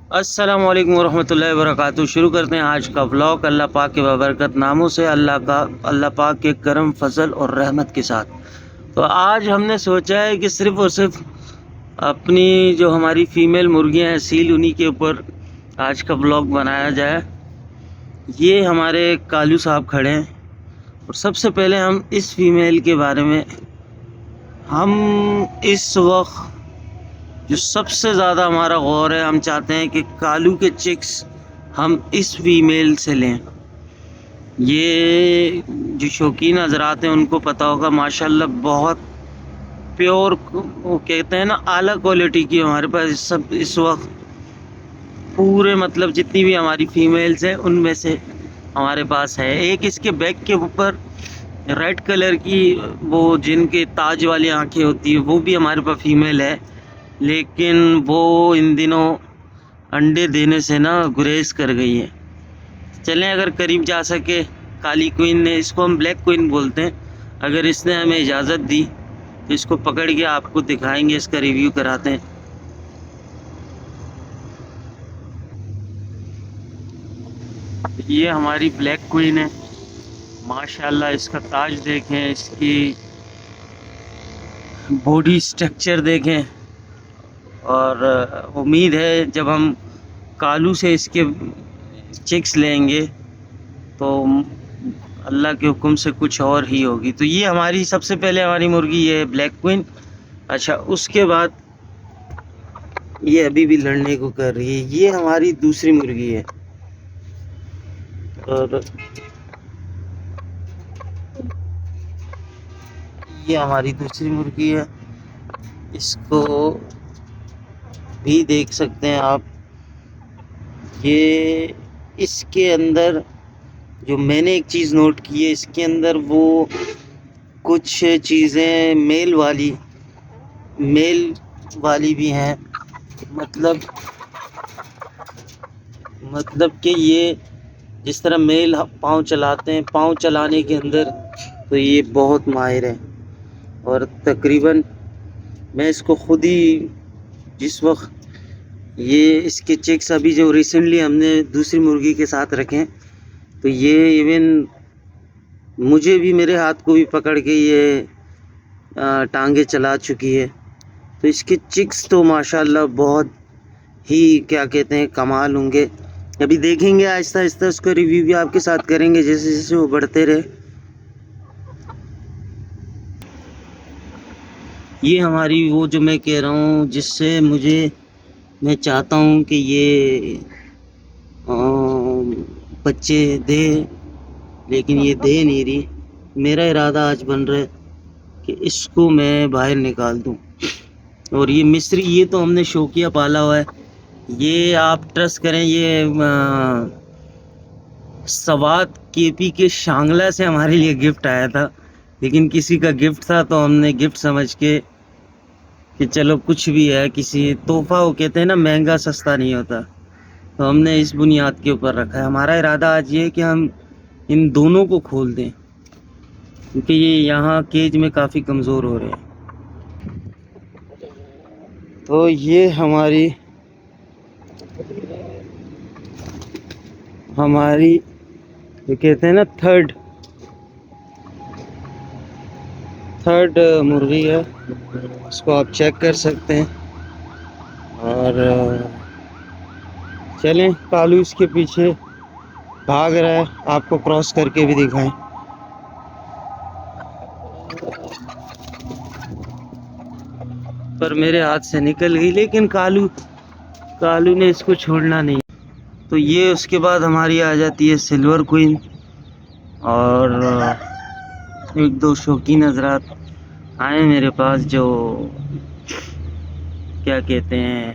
السلام علیکم ورحمۃ اللہ وبرکاتہ۔ شروع کرتے ہیں آج کا ولاگ اللہ پاک کے بابرکت ناموں سے، اللہ پاک کے کرم فضل اور رحمت کے ساتھ۔ تو آج ہم نے سوچا ہے کہ صرف اور صرف اپنی جو ہماری فیمیل مرغیاں ہیں سیل، انہی کے اوپر آج کا ولاگ بنایا جائے۔ یہ ہمارے کالو صاحب کھڑے ہیں، اور سب سے پہلے ہم اس فیمیل کے بارے میں، ہم اس وقت جو سب سے زیادہ ہمارا غور ہے، ہم چاہتے ہیں کہ کالو کے چکس ہم اس فیمیل سے لیں۔ یہ جو شوقین حضرات ہیں ان کو پتہ ہوگا، ماشاءاللہ بہت پیور، وہ کہتے ہیں نا اعلیٰ کوالٹی کی ہمارے پاس سب اس وقت پورے، مطلب جتنی بھی ہماری فیمیلز ہیں ان میں سے ہمارے پاس ہے۔ ایک اس کے بیک کے اوپر ریڈ کلر کی، وہ جن کے تاج والی آنکھیں ہوتی ہیں، وہ بھی ہمارے پاس فیمیل ہے، لیکن وہ ان دنوں انڈے دینے سے نا گریز کر گئی ہے۔ چلیں اگر قریب جا سکے، کالی کوئن نے، اس کو ہم بلیک کوئن بولتے ہیں، اگر اس نے ہمیں اجازت دی تو اس کو پکڑ کے آپ کو دکھائیں گے، اس کا ریویو کراتے ہیں۔ یہ ہماری بلیک کوئن ہے، ماشاءاللہ اس کا تاج دیکھیں، اس کی باڈی سٹرکچر دیکھیں، اور امید ہے جب ہم کالو سے اس کے چکس لیں گے تو اللہ کے حکم سے کچھ اور ہی ہوگی۔ تو یہ ہماری سب سے پہلے ہماری مرغی یہ ہے بلیک کوئن۔ اچھا، اس کے بعد یہ ابھی بھی لڑنے کو کر رہی ہے، یہ ہماری دوسری مرغی ہے، اور یہ ہماری دوسری مرغی ہے، اس کو بھی دیکھ سکتے ہیں آپ۔ یہ اس کے اندر جو میں نے ایک چیز نوٹ کی ہے، اس کے اندر وہ کچھ چیزیں میل والی بھی ہیں، مطلب کہ یہ جس طرح میل پاؤں چلاتے ہیں، پاؤں چلانے کے اندر تو یہ بہت ماہر ہے، اور تقریباً میں اس کو خود ہی، جس وقت یہ اس کے چیکس ابھی جو ریسنٹلی ہم نے دوسری مرغی کے ساتھ رکھیں، تو یہ ایون مجھے بھی، میرے ہاتھ کو بھی پکڑ کے یہ ٹانگیں چلا چکی ہے۔ تو اس کے چکس تو ماشاءاللہ بہت ہی، کیا کہتے ہیں، کمال ہوں گے۔ ابھی دیکھیں گے آہستہ آہستہ، اس کا ریویو بھی آپ کے ساتھ کریں گے جیسے جیسے وہ بڑھتے رہے۔ یہ ہماری وہ جو میں کہہ رہا ہوں، جس سے میں چاہتا ہوں کہ یہ بچے دے، لیکن یہ دے نہیں رہی۔ میرا ارادہ آج بن رہا ہے کہ اس کو میں باہر نکال دوں۔ اور یہ مصری، یہ تو ہم نے شوقیہ پالا ہوا ہے، یہ آپ ٹرسٹ کریں، یہ سوات کے پی کے شانگلہ سے ہمارے لیے گفٹ آیا تھا، لیکن کسی کا گفٹ تھا تو ہم نے گفٹ سمجھ کے کہ چلو کچھ بھی ہے، کسی تحفہ، وہ کہتے ہیں نا مہنگا سستا نہیں ہوتا، تو ہم نے اس بنیاد کے اوپر رکھا ہے۔ ہمارا ارادہ آج یہ ہے کہ ہم ان دونوں کو کھول دیں، کیونکہ یہ یہاں کیج میں کافی کمزور ہو رہے ہیں۔ تو یہ ہماری یہ کہتے ہیں نا تھرڈ مرغی ہے، اس کو آپ چیک کر سکتے ہیں۔ اور چلیں، کالو اس کے پیچھے بھاگ رہا ہے، آپ کو کراس کر کے بھی دکھائیں۔ پر میرے ہاتھ سے نکل گئی، لیکن کالو نے اس کو چھوڑنا نہیں۔ تو یہ اس کے بعد ہماری آ جاتی ہے سلور کوئن، اور ایک دو شوقین حضرات آئے میرے پاس جو، کیا کہتے ہیں،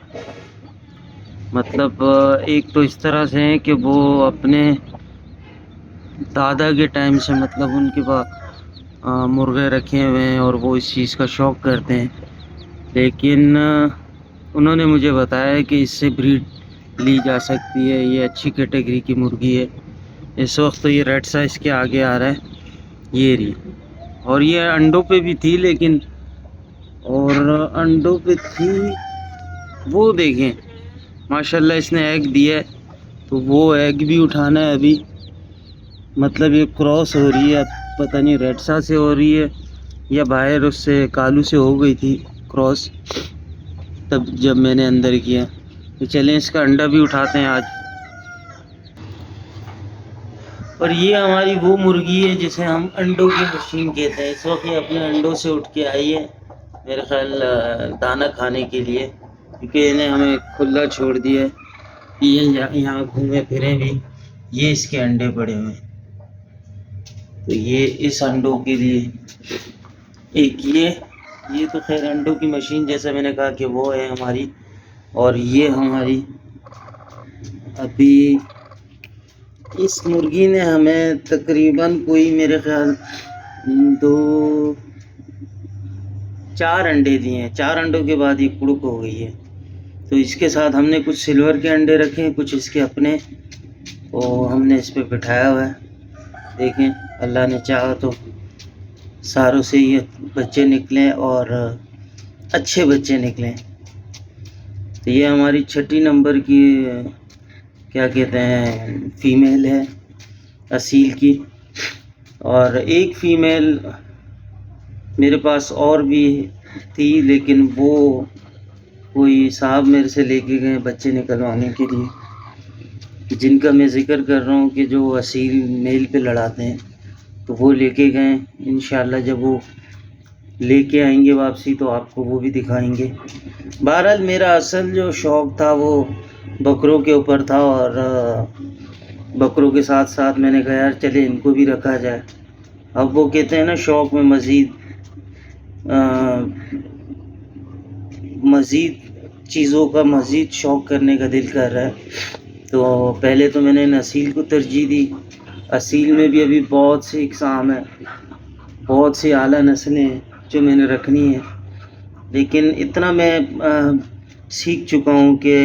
مطلب ایک تو اس طرح سے ہیں کہ وہ اپنے دادا کے ٹائم سے، مطلب ان کے پاس مرغے رکھے ہوئے ہیں اور وہ اس چیز کا شوق کرتے ہیں، لیکن انہوں نے مجھے بتایا کہ اس سے بریڈ لی جا سکتی ہے، یہ اچھی کیٹیگری کی مرغی ہے۔ اس وقت تو یہ ریڈ سائز کے آگے آ رہا ہے، یہ رہی، اور یہ انڈوں پہ بھی تھی، لیکن اور انڈوں پہ تھی، وہ دیکھیں ماشاءاللہ اس نے ایگ دیا ہے، تو وہ ایگ بھی اٹھانا ہے ابھی. مطلب یہ کراس ہو رہی ہے، پتہ نہیں ریڈسا سے ہو رہی ہے یا باہر اس سے کالو سے ہو گئی تھی کراس، تب جب میں نے اندر کیا. تو چلیں اس کا انڈا بھی اٹھاتے ہیں آج. اور یہ ہماری وہ مرغی ہے جسے ہم انڈوں کی مشین کہتے ہیں. اس وقت یہ اپنے انڈوں سے اٹھ کے آئی ہے میرے خیال دانہ کھانے کے لیے، کیونکہ انہیں ہمیں کھلا چھوڑ دیا ہے. یہ یہاں گھومے پھریں بھی. یہ اس کے انڈے پڑے ہوئے ہیں، تو یہ اس انڈوں کے لیے ایک یہ تو خیر انڈوں کی مشین جیسا میں نے کہا کہ وہ ہے ہماری. اور یہ ہماری ابھی اس مرغی نے ہمیں تقریباً کوئی میرے خیال 4 انڈے دیے ہیں. 4 انڈوں کے بعد یہ کڑک ہو گئی ہے. تو اس کے ساتھ ہم نے کچھ سلور کے انڈے رکھے ہیں، کچھ اس کے اپنے، اور ہم نے اس پہ بٹھایا ہوا ہے. دیکھیں اللہ نے چاہا تو ساروں سے یہ بچے نکلیں اور اچھے بچے نکلیں. تو یہ ہماری 6 نمبر کی کیا کہتے ہیں فیمیل ہے اصیل کی. اور ایک فیمیل میرے پاس اور بھی تھی، لیکن وہ کوئی صاحب میرے سے لے کے گئے بچے نکلوانے کے لیے، جن کا میں ذکر کر رہا ہوں کہ جو اصیل میل پہ لڑاتے ہیں، تو وہ لے کے گئے. انشاءاللہ جب وہ لے کے آئیں گے واپسی تو آپ کو وہ بھی دکھائیں گے. بہرحال میرا اصل جو شوق تھا وہ بکروں کے اوپر تھا، اور بکروں کے ساتھ ساتھ میں نے کہا یار چلے ان کو بھی رکھا جائے. اب وہ کہتے ہیں نا شوق میں مزید چیزوں کا مزید شوق کرنے کا دل کر رہا ہے. تو پہلے تو میں نے اصیل کو ترجیح دی. اصیل میں بھی ابھی بہت سی اقسام ہیں، بہت سی اعلیٰ نسلیں ہیں جو میں نے رکھنی ہیں. لیکن اتنا میں سیکھ چکا ہوں کہ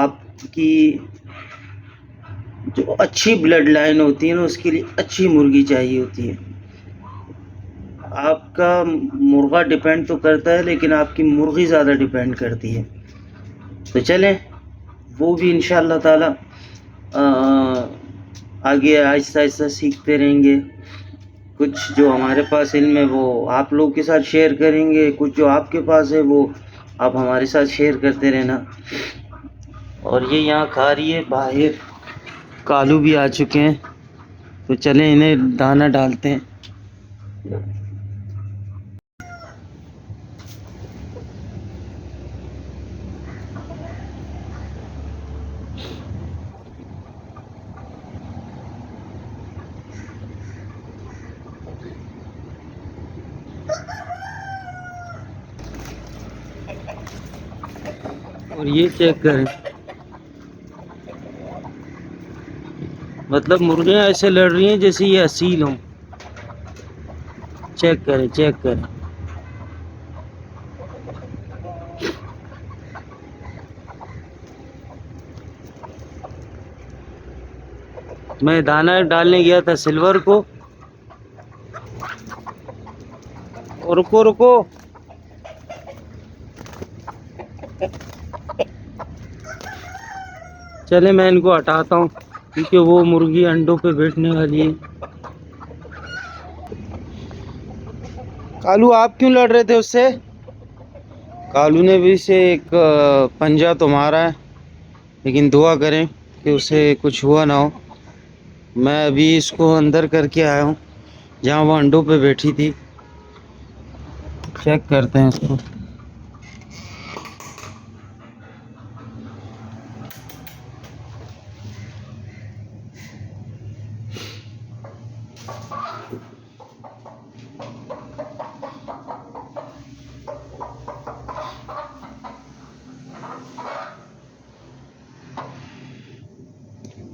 آپ کی جو اچھی بلڈ لائن ہوتی ہے نا، اس کے لیے اچھی مرغی چاہیے ہوتی ہے. آپ کا مرغہ ڈیپینڈ تو کرتا ہے، لیکن آپ کی مرغی زیادہ ڈیپینڈ کرتی ہے. تو چلیں وہ بھی انشاءاللہ تعالی آگے آہستہ آہستہ سیکھتے رہیں گے. کچھ جو ہمارے پاس علم ہے وہ آپ لوگ کے ساتھ شیئر کریں گے، کچھ جو آپ کے پاس ہے وہ آپ ہمارے ساتھ شیئر کرتے رہنا. اور یہ یہاں کھا رہی ہے، باہر کالو بھی آ چکے ہیں. تو چلیں انہیں دانہ ڈالتے ہیں. اور یہ چیک کریں، مطلب مرغیاں ایسے لڑ رہی ہیں جیسے یہ اصیل ہوں. چیک کریں چیک کریں. میں دانہ ڈالنے گیا تھا سلور کو. رکو رکو، چلے میں ان کو ہٹاتا ہوں کیونکہ وہ مرغی انڈوں پہ بیٹھنے والی ہے. کالو آپ کیوں لڑ رہے تھے اس سے؟ کالو نے بھی سے ایک پنجہ تو مارا ہے، لیکن دعا کریں کہ اسے کچھ ہوا نہ ہو. میں ابھی اس کو اندر کر کے آیا ہوں جہاں وہ انڈوں پہ بیٹھی تھی. چیک کرتے ہیں اس کو.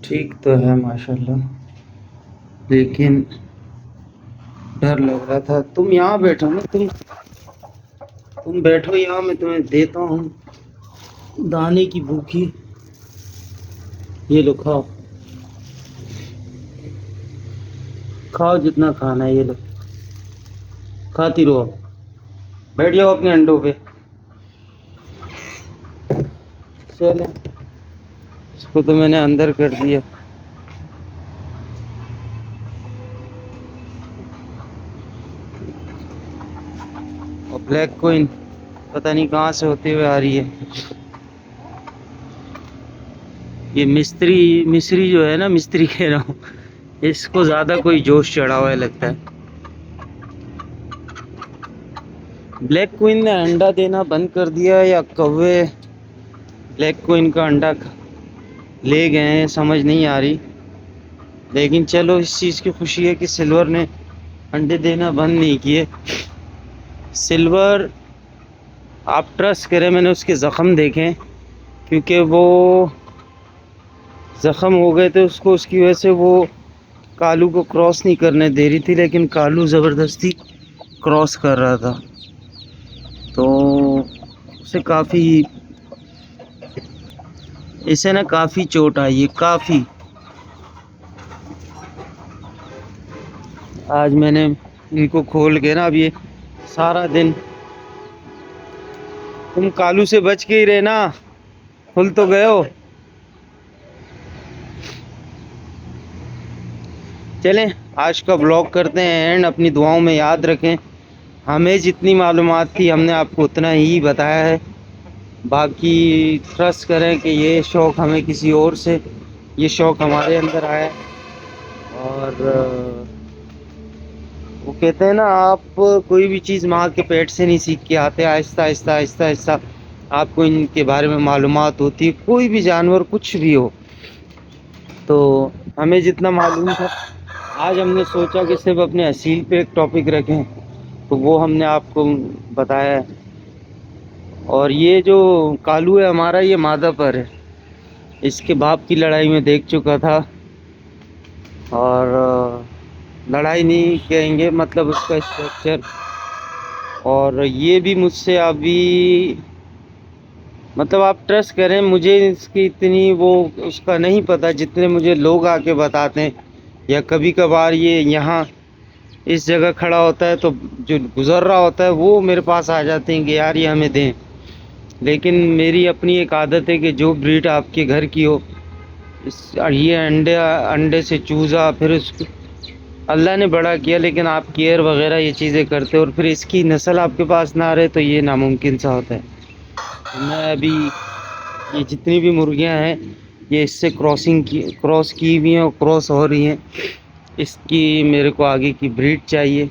ٹھیک تو ہے ماشاءاللہ، لیکن ڈر لگ رہا تھا. تم یہاں بیٹھو نا، تم بیٹھو یہاں، میں تمہیں دیتا ہوں دانے کی بھوکی. یہ لو کھاؤ، کھاؤ جتنا کھانا ہے. یہ لو کھاتی رہو. بیٹھ جاؤ اپنے انڈوں پہ. چلیں اس کو تو میں نے اندر کر دیا. اور بلیک کوئن پتہ نہیں کہاں سے ہوتے ہوئے آ رہی ہے. یہ مصری جو ہے نا، مستری کہہ رہا ہوں، اس کو زیادہ کوئی جوش چڑھا ہوا ہے لگتا ہے. بلیک کوئن نے انڈا دینا بند کر دیا یا کوے بلیک کوئن کا انڈا لے گئے ہیں، سمجھ نہیں آ رہی. لیکن چلو اس چیز کی خوشی ہے کہ سلور نے انڈے دینا بند نہیں کیے. سلور آپ ٹرسٹ کریں، میں نے اس کے زخم دیکھیں، کیونکہ وہ زخم ہو گئے تھے اس کو، اس کی وجہ سے وہ کالو کو کراس نہیں کرنے دے رہی تھی، لیکن کالو زبردستی کراس کر رہا تھا. تو اسے نا کافی چوٹ آئی ہے، کافی. آج میں نے ان کو کھول کے نا، اب یہ سارا دن تم کالو سے بچ کے ہی رہنا، کھل تو گئے ہو. چلیں آج کا بلاگ کرتے ہیں اینڈ. اپنی دعاؤں میں یاد رکھیں، ہمیں جتنی معلومات تھی ہم نے آپ کو اتنا ہی بتایا ہے. باقی ٹرسٹ کریں کہ یہ شوق ہمیں کسی اور سے، یہ شوق ہمارے اندر آیا. اور وہ کہتے ہیں نا، آپ کوئی بھی چیز ماں کے پیٹ سے نہیں سیکھ کے آتے، آہستہ آہستہ آہستہ آہستہ آپ کو ان کے بارے میں معلومات ہوتی ہے. کوئی بھی جانور کچھ بھی ہو، تو ہمیں جتنا معلوم تھا آج ہم نے سوچا کہ صرف اپنے اصیل پہ ایک ٹاپک رکھیں، تو وہ ہم نے آپ کو بتایا ہے. اور یہ جو کالو ہے ہمارا، یہ مادہ پر ہے. اس کے باپ کی لڑائی میں دیکھ چکا تھا، اور لڑائی نہیں کہیں گے، مطلب اس کا اسٹرکچر. اور یہ بھی مجھ سے ابھی، مطلب آپ ٹرسٹ کریں، مجھے اس کی اتنی وہ اس کا نہیں پتہ جتنے مجھے لوگ آ کے بتاتے ہیں. یا کبھی کبھار یہ یہاں اس جگہ کھڑا ہوتا ہے تو جو گزر رہا ہوتا ہے وہ میرے پاس آ جاتے ہیں کہ یار یہ ہمیں دیں. لیکن میری اپنی ایک عادت ہے کہ جو بریڈ آپ کے گھر کی ہو، یہ انڈے سے چوزا، پھر اس کو اللہ نے بڑا کیا، لیکن آپ کیئر وغیرہ یہ چیزیں کرتے، اور پھر اس کی نسل آپ کے پاس نہ رہے تو یہ ناممکن سا ہوتا ہے. میں ابھی یہ جتنی بھی مرغیاں ہیں، یہ اس سے کراس کی ہوئی ہیں اور کراس ہو رہی ہیں. اس کی میرے کو آگے کی بریڈ چاہیے،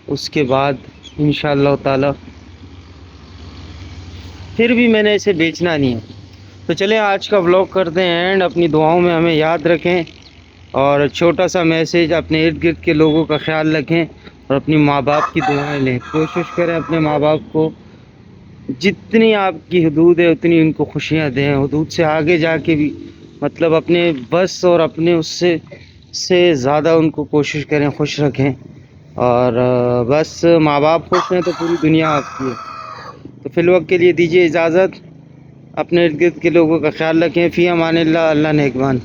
اس کے بعد انشاءاللہ تعالی. پھر بھی میں نے اسے بیچنا نہیں ہے. تو چلیں آج کا ولاگ کرتے ہیں اینڈ. اپنی دعاؤں میں ہمیں یاد رکھیں، اور چھوٹا سا میسیج، اپنے ارد گرد کے لوگوں کا خیال رکھیں، اور اپنی ماں باپ کی دعائیں لیں. کوشش کریں اپنے ماں باپ کو جتنی آپ کی حدود ہے اتنی ان کو خوشیاں دیں. حدود سے آگے جا کے بھی، مطلب اپنے بس اور اپنے اس سے زیادہ ان کو کوشش کریں خوش رکھیں. اور بس ماں باپ خوش ہیں تو پوری دنیا آپ کی ہے. تو فی الوقت کے لیے دیجیے اجازت. اپنے ارد گرد کے لوگوں کا خیال رکھیں. فی امان اللہ. اللہ نگہبان.